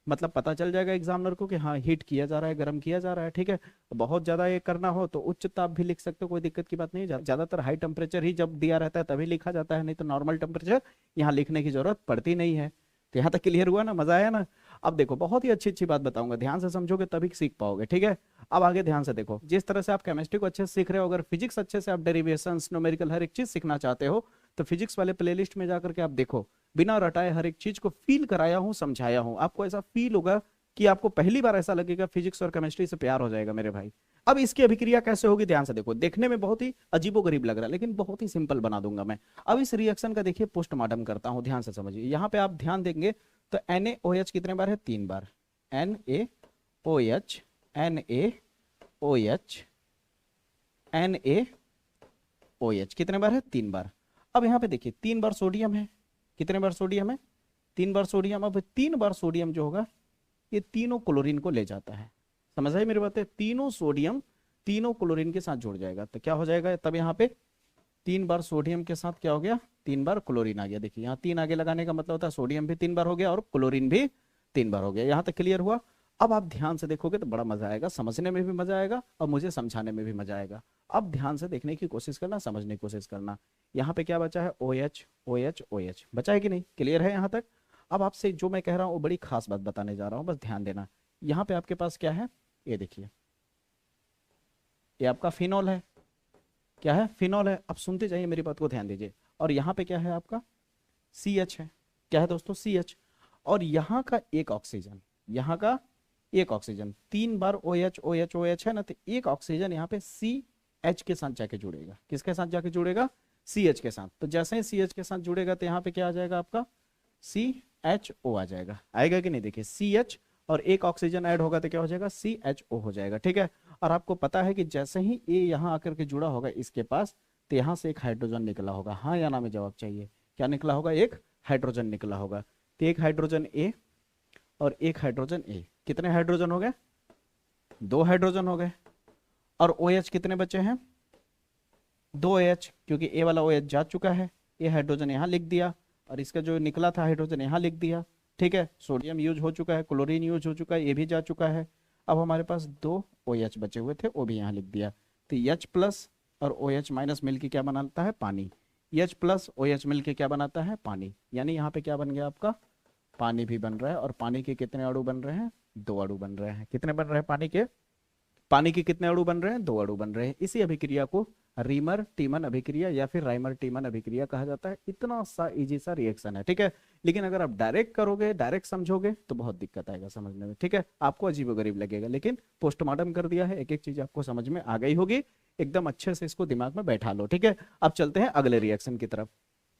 मतलब पता चल जाएगा एग्जामिनर को कि हाँ हीट किया जा रहा है, गर्म किया जा रहा है, ठीक है। बहुत ज्यादा ये करना हो तो उच्च ताप भी लिख सकते हो, कोई दिक्कत की बात नहीं है। ज्यादातर हाई टेम्परेचर ही जब दिया रहता है तभी लिखा जाता है, नहीं तो नॉर्मल टेम्परेचर यहाँ लिखने की जरूरत पड़ती नहीं है। तो यहाँ तक क्लियर हुआ ना, मजा आया ना। अब देखो बहुत ही अच्छी अच्छी बात बताऊंगा, ध्यान से समझोगे तभी सीख पाओगे, ठीक है। अब आगे ध्यान से देखो, जिस तरह से आप केमिस्ट्री को अच्छे से सीख रहे हो, अगर फिजिक्स अच्छे से आप डेरिवेशंस, न्यूमेरिकल हर एक चीज सीखना चाहते हो, तो फिजिक्स वाले प्लेलिस्ट में जाकर के आप देखो, बिना रटाए हर एक चीज को फील कराया हूं, समझाया हूं। आपको ऐसा फील होगा कि आपको पहली बार ऐसा लगेगा फिजिक्स और केमिस्ट्री से प्यार हो जाएगा मेरे भाई। अब इसकी अभिक्रिया कैसे होगी, ध्यान से देखो। देखने में बहुत ही अजीबोगरीब लग रहा है, लेकिन बहुत ही सिंपल बना दूंगा मैं। अब इस रिएक्शन का देखिए पोस्टमार्टम करता हूं, ध्यान से समझिए। यहाँ पे आप ध्यान देंगे तो NaOH कितने बार है, 3 बार। NaOH NaOH NaOH कितने बार है, 3 बार। अब यहाँ पे देखिए 3 बार सोडियम है, कितने बार सोडियम है, 3 बार सोडियम। अब 3 बार सोडियम जो होगा, ये तीनों क्लोरीन को ले जाता है। समझ आई मेरी बात है, तीनों सोडियम तीनों क्लोरीन के साथ जुड़ जाएगा, तो क्या हो जाएगा, तब यहाँ पे 3 बार सोडियम के साथ क्या हो गया, 3 बार क्लोरीन आ गया। देखिए यहाँ 3 आगे लगाने का मतलब होता है सोडियम भी 3 बार हो गया और क्लोरीन भी 3 बार हो गया। यहाँ तक क्लियर हुआ। अब आप ध्यान से देखोगे तो बड़ा मजा आएगा, समझने में भी मजा आएगा और मुझे समझाने में भी मजा आएगा। अब ध्यान से देखने की कोशिश करना, समझने की कोशिश करना। यहाँ पे क्या बचा है, OH OH OH बचा है कि नहीं, क्लियर है यहाँ तक। अब आपसे जो मैं कह रहा हूँ वो बड़ी खास बात बताने जा रहा हूँ, बस ध्यान देना। यहाँ पे आपके पास क्या है, ये देखिए, ये आपका फिनॉल है। क्या है, फिनॉल है। अब सुनते जाइए मेरी बात को, ध्यान दीजिए। और यहाँ पे क्या है आपका, CH है। क्या है दोस्तों, CH। और यहाँ का एक ऑक्सीजन, यहाँ का एक ऑक्सीजन, 3 बार OH OH OH है ना, तो एक ऑक्सीजन यहाँ पे CH के साथ जाके जुड़ेगा। किसके साथ जाके जुड़ेगा? CH के साथ। तो जैसे ही CH के साथ जुड़ेगा तो यहाँ पे क्या आ जाएगा आपका? CHO आ जाएगा। आएगा कि नहीं? देखिए CH और एक ऑक्सीजन ऐड होगा तो क्या हो जाएगा? CHO हो जाएगा। ठीक है, और आपको पता है कि जैसे ही ए यहाँ आकर के जुड़ा होगा इसके पास, तो यहाँ से एक हाइड्रोजन निकला होगा। हाँ या ना में जवाब चाहिए। क्या निकला होगा? एक हाइड्रोजन निकला होगा। तो एक हाइड्रोजन ए और एक हाइड्रोजन ए, कितने हाइड्रोजन हो गए? 2 हाइड्रोजन हो गए। और OH कितने बचे हैं? 2 OH, क्योंकि ए वाला OH जा चुका है। ये हाइड्रोजन यहाँ लिख दिया और इसका जो निकला था हाइड्रोजन यहाँ लिख दिया। ठीक है, सोडियम यूज हो चुका है, क्लोरीन यूज हो चुका है, ये भी जा चुका है। अब हमारे पास 2 OH बचे हुए थे, वो भी यहाँ लिख दिया। तो H प्लस और OH माइनस मिलके क्या बनाता है? पानी। H प्लस OH मिलके क्या बनाता है? पानी। यानी यहाँ पे क्या बन गया आपका? पानी भी बन रहा है। और पानी के कितने अणु बन रहे हैं? 2 अणु बन रहे हैं। कितने बन रहे हैं पानी के? पानी के कितने अणु बन रहे हैं? 2 अणु बन रहे हैं। इसी अभिक्रिया को रीमर टीमन अभिक्रिया या फिर राइमर टीमन अभिक्रिया कहा जाता है। इतना सा इजी सा रिएक्शन है। ठीक है, लेकिन अगर आप डायरेक्ट करोगे, डायरेक्ट समझोगे तो बहुत दिक्कत आएगा समझने में। ठीक है, आपको अजीबोगरीब लगेगा, लेकिन पोस्टमार्टम कर दिया है, एक एक चीज आपको समझ में आ गई होगी। एकदम अच्छे से इसको दिमाग में बैठा लो। ठीक है, अब चलते हैं अगले रिएक्शन की तरफ।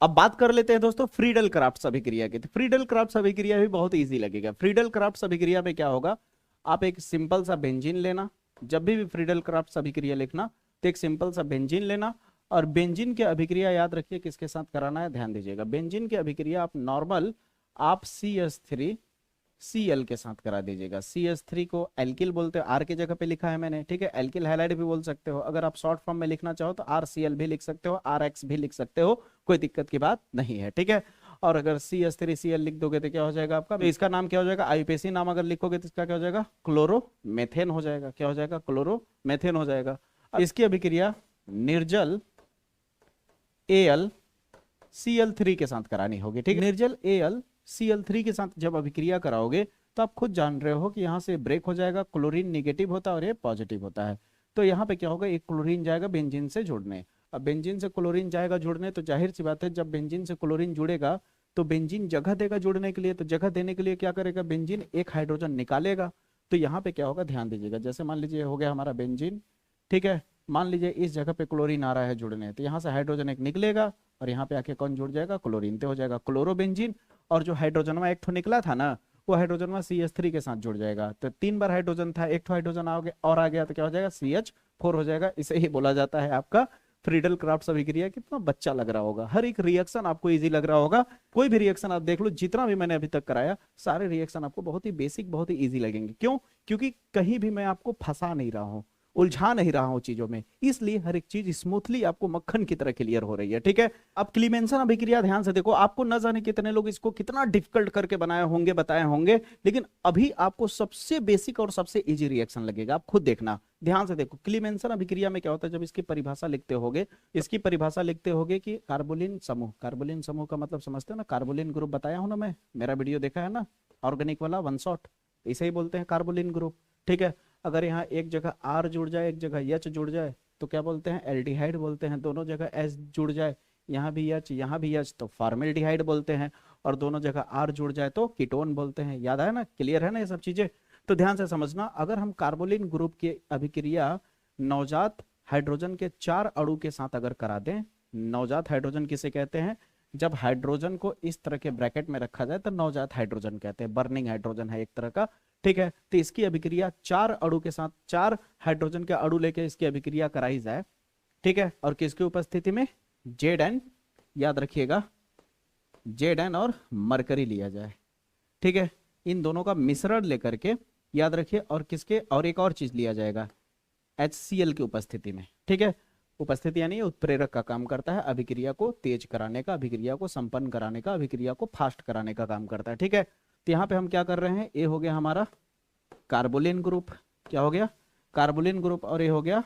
अब बात कर लेते हैं दोस्तों फ्रीडल क्राफ्ट अभिक्रिया की। फ्रीडल क्राफ्ट अभिक्रिया भी बहुत ईजी लगेगा। फ्रीडल क्राफ्ट अभिक्रिया में क्या होगा? आप एक सिंपल सा बेंजीन लेना। जब भी फ्रीडल क्राफ्ट अभिक्रिया लिखना तो एक सिंपल सा बेंजीन लेना, और बेंजीन की अभिक्रिया याद रखिए किसके साथ कराना है, ध्यान दीजिएगा। बेंजीन की अभिक्रिया आप नॉर्मल आप CH3Cl के साथ करा दीजिएगा। CH3 को एल्किल बोलते हो, R की जगह पे लिखा है मैंने। ठीक है, एल्किल हाइलाइट भी बोल सकते हो। अगर आप शॉर्ट फॉर्म में लिखना चाहो तो RCl भी लिख सकते हो, RX भी लिख सकते हो, कोई दिक्कत की बात नहीं है। ठीक है, और अगर CH3Cl लिख दोगे तो क्या हो जाएगा आपका? तो इसका नाम क्या हो जाएगा? आईयूपीएसी नाम अगर लिखोगे तो इसका क्या हो जाएगा? क्लोरोमेथेन हो जाएगा। क्या हो जाएगा? क्लोरोमेथेन हो जाएगा। इसकी अभिक्रिया निर्जल AlCl3 के साथ करानी होगी। ठीक है, निर्जल AlCl3 के साथ जब अभिक्रिया कराओगे तो आप खुद जान रहे हो कि यहाँ से ब्रेक हो जाएगा, क्लोरीन निगेटिव होता है और ये पॉजिटिव होता है। तो यहाँ पे क्या होगा? एक क्लोरीन जाएगा बेंजीन से जुड़ने। अब बेंजीन से क्लोरीन जाएगा जुड़ने, तो जाहिर सी बात है जब बेंजीन से क्लोरीन जुड़ेगा तो बेंजीन जगह देगा जुड़ने के लिए। तो जगह देने के लिए क्या करेगा? बेंजीन एक हाइड्रोजन निकालेगा। तो यहाँ पे क्या होगा? ध्यान दीजिएगा। जैसे मान लीजिए हो गया हमारा बेंजीन। ठीक है, मान लीजिए इस जगह पे क्लोरीन आ रहा है जुड़ने, तो यहाँ से हाइड्रोजन एक निकलेगा और यहाँ पे आके कौन जुड़ जाएगा? क्लोरीन। तो हो जाएगा क्लोरोबेंजीन। और जो हाइड्रोजन एक ठो निकला था ना, वो हाइड्रोजन CH3 के साथ जुड़ जाएगा। तो 3 बार हाइड्रोजन था, एक ठो हाइड्रोजन और आ गया तो क्या हो जाएगा? CH4 हो जाएगा। इसे ही बोला जाता है आपका फ्रीडल क्राफ्ट अभिक्रिया। कितना बच्चा लग रहा होगा, हर एक रिएक्शन आपको इजी लग रहा होगा। कोई भी रिएक्शन आप देख लो, जितना भी मैंने अभी तक कराया, सारे रिएक्शन आपको बहुत ही बेसिक, बहुत ही इजी लगेंगे। क्यों? क्योंकि कहीं भी मैं आपको फंसा नहीं रहा हूं, उलझा नहीं रहा हूं चीजों में, इसलिए हर एक चीज स्मूथली आपको मक्खन की तरह क्लियर हो रही है। ठीक है, अब क्लीमेंसन अभिक्रिया ध्यान से देखो। आपको न जाने कितने लोग इसको कितना डिफिकल्ट करके बनाए होंगे, बताए होंगे, लेकिन अभी आपको सबसे बेसिक और सबसे इजी रिएक्शन लगेगा। आप खुद देखना, ध्यान से देखो। क्लीमेंसन अभिक्रिया में क्या होता है? जब इसकी परिभाषा लिखते होगे, इसकी परिभाषा लिखते होगे कि कार्बोलिन समूह, कार्बोलिन समूह का मतलब समझते हो ना? कार्बोलिन ग्रुप बताया हूं ना मैं, मेरा वीडियो देखा है ना ऑर्गेनिक वाला 1 शॉट, इसे ही बोलते हैं कार्बोलिन ग्रुप। ठीक है, अगर यहाँ एक जगह R जुड़ जाए, एक जगह H जुड़ जाए तो क्या बोलते हैं? एल्डिहाइड बोलते हैं। दोनों जगह H जुड़ जाए, यहाँ भी H यहाँ भी H, तो फॉर्मेल्डिहाइड बोलते हैं। और दोनों जगह R जुड़ जाए तो कीटोन बोलते हैं। याद आया ना? क्लियर है ना ये सब चीजें? तो ध्यान से समझना। अगर हम कार्बोलिन ग्रुप की अभिक्रिया नवजात हाइड्रोजन के 4 अणु के साथ अगर करा दें, नवजात हाइड्रोजन किसे कहते हैं? जब हाइड्रोजन को इस तरह के ब्रैकेट में रखा जाए तो नवजात हाइड्रोजन कहते हैं, बर्निंग हाइड्रोजन है एक तरह का। ठीक है, तो इसकी अभिक्रिया 4 अणु के साथ, 4 हाइड्रोजन के अणु लेके इसकी अभिक्रिया कराई जाए। ठीक है, और किसकी उपस्थिति में? Zn, याद रखिएगा, Zn और मरकरी लिया जाए। ठीक है, इन दोनों का मिश्रण लेकर के याद रखिए, और किसके? और एक और चीज लिया जाएगा HCl की उपस्थिति में। ठीक है, उपस्थिति यानी उत्प्रेरक का काम करता है, अभिक्रिया को तेज कराने का, अभिक्रिया को संपन्न कराने का, अभिक्रिया को फास्ट कराने का काम करता है। ठीक है, तो यहाँ पे हम क्या कर रहे हैं? ये हो गया हमारा कार्बोलिन ग्रुप। क्या हो गया? कार्बोलिन ग्रुप। और ये हो गया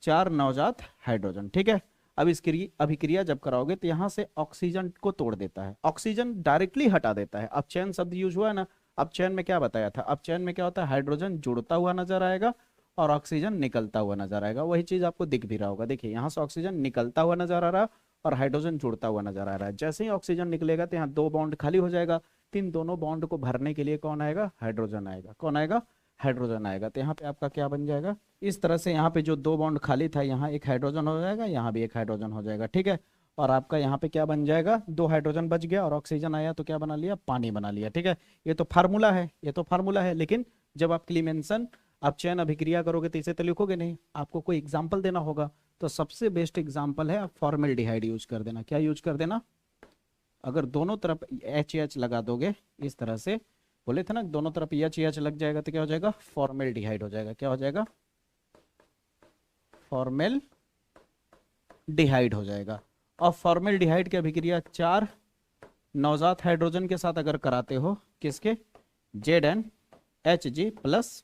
4 नवजात हाइड्रोजन। ठीक है, अब इसकी अभिक्रिया जब कराओगे तो यहाँ से ऑक्सीजन को तोड़ देता है, ऑक्सीजन डायरेक्टली हटा देता है। अब चैन शब्द यूज हुआ है ना, अब चैन में क्या बताया था? अब चैन में क्या होता है? हाइड्रोजन जुड़ता हुआ नजर आएगा और ऑक्सीजन निकलता हुआ नजर आएगा। वही चीज आपको दिख भी रहा होगा। देखिए यहाँ से ऑक्सीजन निकलता हुआ नजर आ रहा है और हाइड्रोजन जुड़ता हुआ नजर आ रहा है। जैसे ही ऑक्सीजन निकलेगा तो यहाँ 2 बॉन्ड खाली हो जाएगा। इन दोनों बॉन्ड को भरने के लिए कौन आएगा? हाइड्रोजन आएगा। कौन आएगा? हाइड्रोजन आएगा। तो यहाँ पे आपका क्या बन जाएगा, इस तरह से यहाँ पे जो 2 बॉन्ड खाली था यहाँ एक हाइड्रोजन हो जाएगा, यहाँ भी एक हाइड्रोजन हो जाएगा, ठीक है। और आपका यहाँ पे क्या बन जाएगा, 2 हाइड्रोजन बच गया और ऑक्सीजन आया तो क्या बना लिया, पानी बना लिया, ठीक है। ये तो फार्मूला है, ये तो फार्मूला है, लेकिन जब आप क्लीमेंसन आप चयन अभिक्रिया करोगे तो इसे तो लिखोगे नहीं, आपको कोई एग्जाम्पल देना होगा। तो सबसे बेस्ट एग्जाम्पल है आप फॉर्मेल्डिहाइड यूज कर देना। क्या यूज कर देना, अगर दोनों तरफ एच लगा दोगे इस तरह से, बोले थे ना दोनों तरफ एच लग जाएगा तो क्या हो जाएगा, फॉर्मेल्डिहाइड हो जाएगा। क्या हो जाएगा, फॉर्मेल्डिहाइड हो जाएगा। और फॉर्मेल्डिहाइड की अभिक्रिया 4 नवजात हाइड्रोजन के साथ अगर कराते हो, किसके, ZnHg प्लस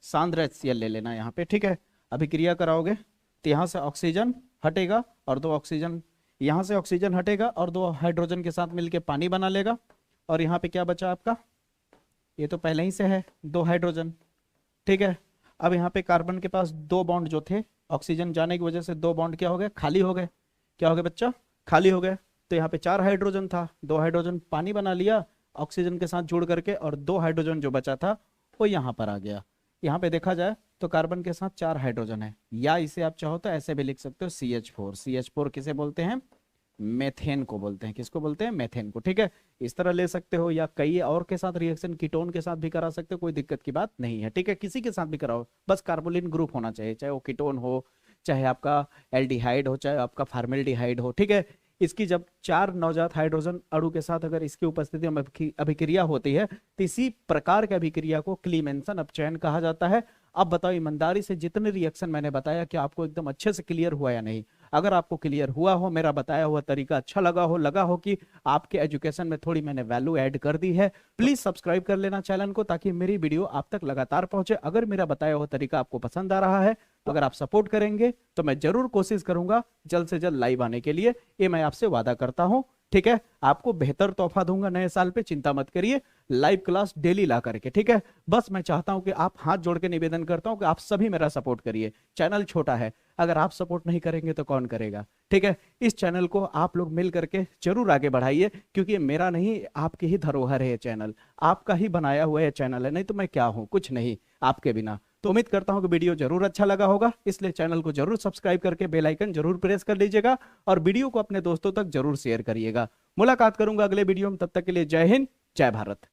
सांद्र HCl ले लेना यहाँ पे, ठीक है। अभिक्रिया कराओगे तो यहाँ से ऑक्सीजन हटेगा और 2 ऑक्सीजन, यहाँ से ऑक्सीजन हटेगा और 2 हाइड्रोजन के साथ मिलके पानी बना लेगा। और यहाँ पे क्या बचा आपका, ये तो पहले ही से है 2 हाइड्रोजन, ठीक है। अब यहाँ पे कार्बन के पास 2 बॉन्ड जो थे, ऑक्सीजन जाने की वजह से 2 बॉन्ड क्या हो गए, खाली हो गए। क्या हो गए बच्चा, खाली हो गए। तो यहाँ पे 4 हाइड्रोजन था, 2 हाइड्रोजन पानी बना लिया ऑक्सीजन के साथ जुड़ करके, और 2 हाइड्रोजन जो बचा था वो यहाँ पर आ गया। यहाँ पे देखा जाए तो कार्बन के साथ 4 हाइड्रोजन है, या इसे आप चाहो तो ऐसे भी लिख सकते हो CH4। CH4 किसे बोलते हैं, मेथेन को बोलते हैं। किसको बोलते हैं, मेथेन को, ठीक है। इस तरह ले सकते हो, या कई और के साथ रिएक्शन कीटोन के साथ भी करा सकते हो, कोई दिक्कत की बात नहीं है, ठीक है। किसी के साथ भी कराओ, बस कार्बोलिन ग्रुप होना चाहिए, चाहे वो कीटोन हो, चाहे आपका एल्डिहाइड हो, चाहे आपका फॉर्मेल्डिहाइड हो, ठीक है। इसकी जब 4 नवजात हाइड्रोजन अणु के साथ अगर इसकी उपस्थिति में अभिक्रिया होती है तो इसी प्रकार की अभिक्रिया को क्लीमेंसन अपचयन कहा जाता है। अब बताओ ईमानदारी से, जितने रिएक्शन मैंने बताया कि आपको एकदम अच्छे से क्लियर हुआ या नहीं। अगर आपको क्लियर हुआ हो, मेरा बताया हुआ तरीका अच्छा लगा हो कि आपके एजुकेशन में थोड़ी मैंने वैल्यू ऐड कर दी है, प्लीज सब्सक्राइब कर लेना चैनल को, ताकि मेरी वीडियो आप तक लगातार पहुंचे। अगर मेरा बताया हुआ तरीका आपको पसंद आ रहा है तो अगर आप सपोर्ट करेंगे तो मैं जरूर कोशिश करूंगा जल्द से जल्द लाइव आने के लिए, ये मैं आपसे वादा करता हूं, ठीक है। आपको बेहतर तोहफा दूंगा नए साल पे, चिंता मत करिए, लाइव क्लास डेली ला करके, ठीक है। बस मैं चाहता हूं कि आप, हाथ जोड़ के निवेदन करता हूं कि आप सभी मेरा सपोर्ट करिए। चैनल छोटा है, अगर आप सपोर्ट नहीं करेंगे तो कौन करेगा, ठीक है। इस चैनल को आप लोग मिल करके जरूर आगे बढ़ाइए, क्योंकि ये मेरा नहीं, आपकी ही धरोहर है ये चैनल, आपका ही बनाया हुआ ये चैनल है, नहीं तो मैं क्या हूं, कुछ नहीं आपके बिना। तो उम्मीद करता हूं कि वीडियो जरूर अच्छा लगा होगा, इसलिए चैनल को जरूर सब्सक्राइब करके बेल आइकन जरूर प्रेस कर लीजिएगा और वीडियो को अपने दोस्तों तक जरूर शेयर करिएगा। मुलाकात करूंगा अगले वीडियो में, तब तक के लिए जय हिंद, जय भारत।